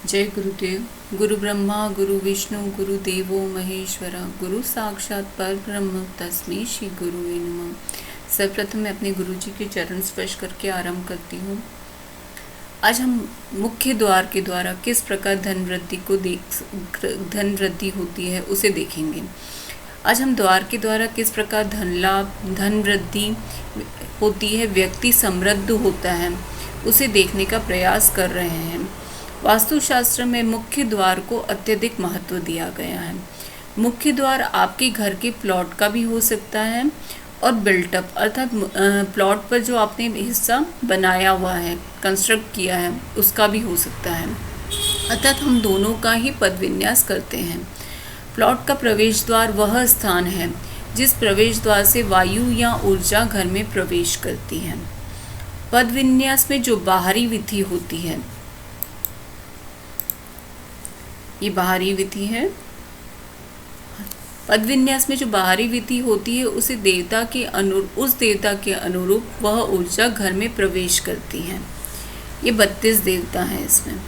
जय गुरुदेव। गुरु ब्रह्मा गुरु विष्णु गुरु देवो महेश्वरा, गुरु साक्षात पर ब्रह्म तस्मै श्री गुरुवे नमः। सर्वप्रथम मैं अपने गुरु जी के चरण स्पर्श करके आरंभ करती हूँ। आज हम मुख्य द्वार के द्वारा किस प्रकार धन वृद्धि होती है उसे देखेंगे। आज हम द्वार के द्वारा किस प्रकार धन लाभ, धन वृद्धि होती है, व्यक्ति समृद्ध होता है, उसे देखने का प्रयास कर रहे हैं। वास्तुशास्त्र में मुख्य द्वार को अत्यधिक महत्व दिया गया है। मुख्य द्वार आपके घर के प्लॉट का भी हो सकता है और बिल्टअप अर्थात प्लॉट पर जो आपने हिस्सा बनाया हुआ है, कंस्ट्रक्ट किया है, उसका भी हो सकता है। अर्थात हम दोनों का ही पद विन्यास करते हैं। प्लॉट का प्रवेश द्वार वह स्थान है जिस प्रवेश द्वार से वायु या ऊर्जा घर में प्रवेश करती है। पद विन्यास में जो बाहरी विधि होती है, ये बाहरी विधि है। पद विन्यास में जो बाहरी विधि होती है उस देवता के अनुरूप वह ऊर्जा घर में प्रवेश करती है। ये 32 देवता हैं इसमें।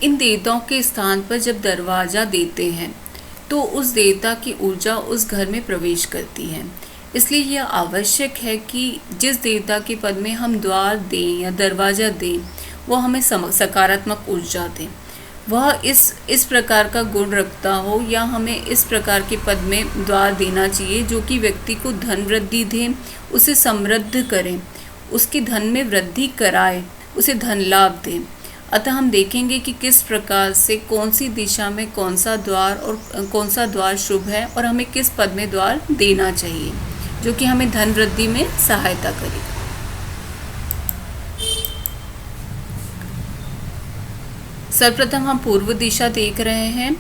इन देवताओं के स्थान पर जब दरवाजा देते हैं तो उस देवता की ऊर्जा उस घर में प्रवेश करती है। इसलिए यह आवश्यक है कि जिस देवता के पद में हम द्वार दें या दरवाज़ा दें, वो हमें सकारात्मक ऊर्जा दें। वह इस प्रकार का गुण रखता हो या हमें इस प्रकार के पद में द्वार देना चाहिए जो कि व्यक्ति को धन वृद्धि दे, उसे समृद्ध करें, उसकी धन में वृद्धि कराए, उसे धन लाभ दें। अतः हम देखेंगे कि किस प्रकार से कौन सी दिशा में कौन सा द्वार शुभ है और हमें किस पद में द्वार देना चाहिए जो कि हमें धन वृद्धि में सहायता करेगा। सर्वप्रथम हम पूर्व दिशा देख रहे हैं।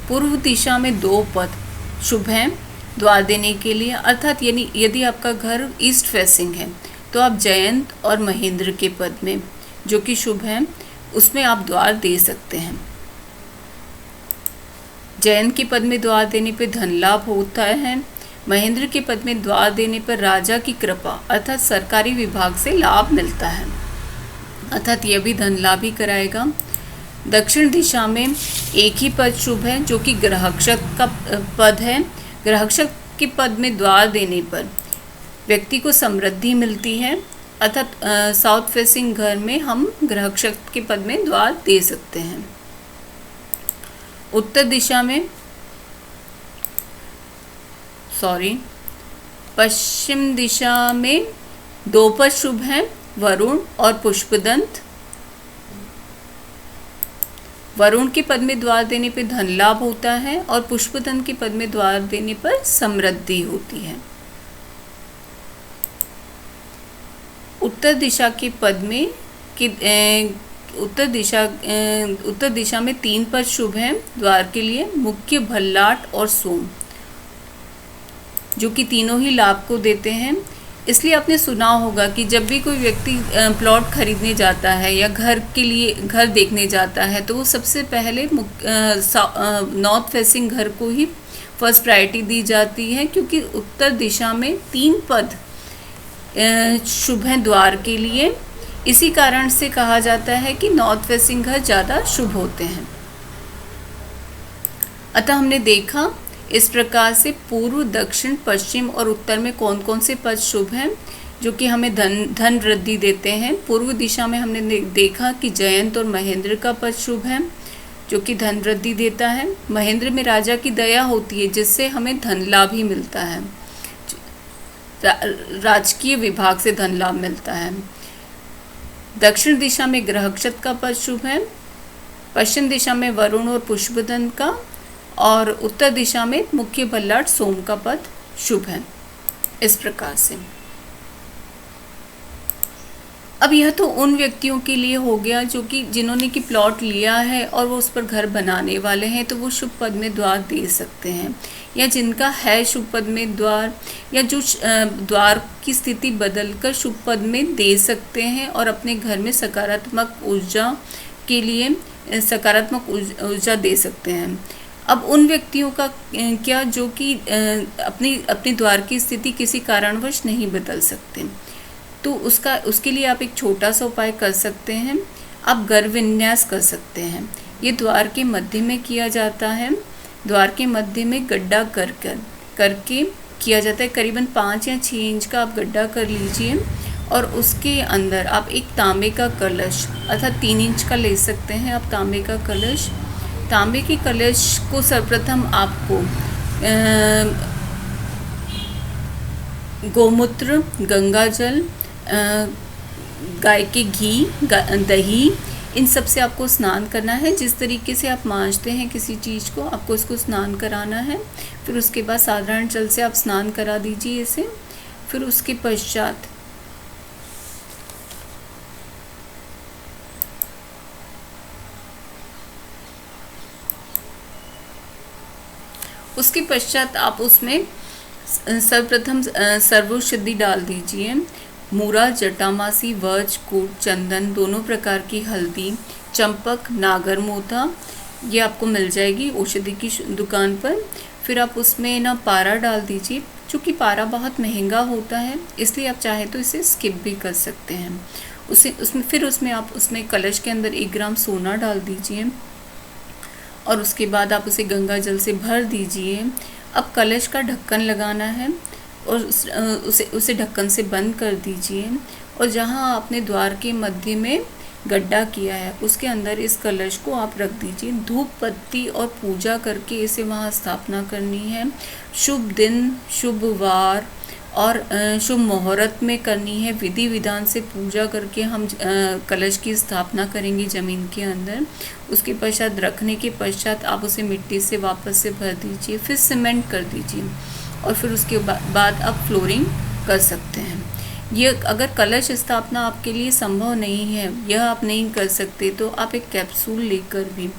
पूर्व दिशा में 2 पद शुभ हैं द्वार देने के लिए। अर्थात यदि आपका घर ईस्ट फेसिंग है तो आप जयंत और महेंद्र के पद में जो कि शुभ है उसमें आप द्वार दे सकते हैं। जयंत के पद में द्वार देने पर धन लाभ होता है। महेंद्र के पद में द्वार देने पर राजा की कृपा अर्थात सरकारी विभाग से लाभ मिलता है, अर्थात यह भी धन लाभ ही कराएगा। दक्षिण दिशा में एक ही पद शुभ है जो कि ग्रहक्षक का पद है। ग्रहक्षक के पद में द्वार देने पर व्यक्ति को समृद्धि मिलती है, अर्थात साउथ फेसिंग घर में हम ग्रहक्षक के पद में द्वार दे सकते हैं। पश्चिम दिशा में 2 पद शुभ हैं, वरुण और पुष्पदंत। वरुण के पद में द्वार देने पर धन लाभ होता है और पुष्पदंत के पद में द्वार देने पर समृद्धि होती है। उत्तर दिशा के पद में उत्तर दिशा में 3 पद शुभ हैं द्वार के लिए, मुख्य, भल्लाट और सोम, जो कि तीनों ही लाभ को देते हैं। इसलिए आपने सुना होगा कि जब भी कोई व्यक्ति प्लॉट खरीदने जाता है या घर देखने जाता है तो वो सबसे पहले नॉर्थ फेसिंग घर को ही फर्स्ट प्रायोरिटी दी जाती है, क्योंकि उत्तर दिशा में 3 पद शुभ हैं द्वार के लिए। इसी कारण से कहा जाता है कि नॉर्थ फेसिंग घर ज़्यादा शुभ होते हैं। अतः हमने देखा इस प्रकार से पूर्व, दक्षिण, पश्चिम और उत्तर में कौन कौन से पद शुभ हैं जो कि हमें धन वृद्धि देते हैं। पूर्व दिशा में हमने देखा कि जयंत और महेंद्र का पद शुभ है जो कि धन वृद्धि देता है। महेंद्र में राजा की दया होती है जिससे हमें धन लाभ ही मिलता है, राजकीय विभाग से धन लाभ मिलता है। दक्षिण दिशा में ग्रहक्षक का पद शुभ है, पश्चिम दिशा में वरुण और पुष्पदंत का, और उत्तर दिशा में मुख्य, भल्लाट, सोम का पद शुभ है। इस प्रकार से अब यह तो उन व्यक्तियों के लिए हो गया जो कि जिन्होंने कि प्लॉट लिया है और वो उस पर घर बनाने वाले हैं, तो वो शुभ पद में द्वार दे सकते हैं, या जिनका है शुभ पद में द्वार, या जो द्वार की स्थिति बदलकर शुभ पद में दे सकते हैं और अपने घर में सकारात्मक ऊर्जा के लिए सकारात्मक ऊर्जा दे सकते हैं। अब उन व्यक्तियों का क्या जो कि अपनी द्वार की स्थिति किसी कारणवश नहीं बदल सकते, तो उसके लिए आप एक छोटा सा उपाय कर सकते हैं। आप घर विन्यास कर सकते हैं। ये द्वार के मध्य में किया जाता है। द्वार के मध्य में गड्ढा करके किया जाता है। करीबन 5 या 6 इंच का आप गड्ढा कर लीजिए और उसके अंदर आप एक तांबे का कलश अर्थात 3 इंच का ले सकते हैं आप तांबे का कलश। तांबे के कलश को सर्वप्रथम आपको गोमूत्र, गंगाजल, गाय के घी, दही, इन सब से आपको स्नान करना है। जिस तरीके से आप मांजते हैं किसी चीज़ को, आपको इसको स्नान कराना है। फिर उसके बाद साधारण जल से आप स्नान करा दीजिए इसे। फिर उसके पश्चात आप उसमें सर्वप्रथम सर्वौषधि डाल दीजिए। मूरा, जटामासी, वज, कूट, चंदन, दोनों प्रकार की हल्दी, चंपक, नागरमोथा, ये आपको मिल जाएगी औषधि की दुकान पर। फिर आप उसमें ना पारा डाल दीजिए। चूँकि पारा बहुत महंगा होता है इसलिए आप चाहे तो इसे स्किप भी कर सकते हैं। उसमें आप कलश के अंदर 1 ग्राम सोना डाल दीजिए और उसके बाद आप उसे गंगा जल से भर दीजिए। अब कलश का ढक्कन लगाना है और उसे ढक्कन से बंद कर दीजिए और जहां आपने द्वार के मध्य में गड्ढा किया है उसके अंदर इस कलश को आप रख दीजिए। धूप बत्ती और पूजा करके इसे वहां स्थापना करनी है। शुभ दिन, शुभ वार और शुभ मुहूर्त में करनी है। विधि विधान से पूजा करके हम कलश की स्थापना करेंगे ज़मीन के अंदर। उसके पश्चात रखने के पश्चात आप उसे मिट्टी से वापस से भर दीजिए। फिर सीमेंट कर दीजिए और फिर उसके बाद आप फ्लोरिंग कर सकते हैं। ये अगर कलश स्थापना आपके लिए संभव नहीं है, यह आप नहीं कर सकते, तो आप एक कैप्सूल लेकर भी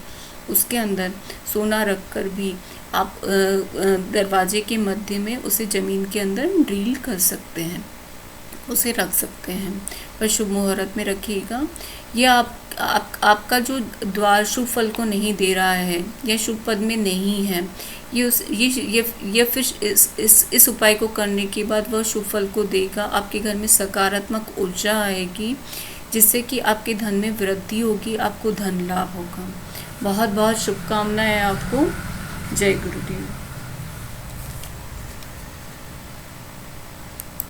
उसके अंदर सोना रख कर भी आप दरवाजे के मध्य में उसे ज़मीन के अंदर ड्रिल कर सकते हैं, उसे रख सकते हैं। पर शुभ मुहूर्त में रखिएगा। यह आपका जो द्वार शुभ फल को नहीं दे रहा है या शुभ पद में नहीं है, ये फिर इस उपाय को करने के बाद वह शुभ फल को देगा। आपके घर में सकारात्मक ऊर्जा आएगी जिससे कि आपके धन में वृद्धि होगी, आपको धन लाभ होगा। बहुत बहुत शुभकामनाएं आपको। जय गुरुदेव।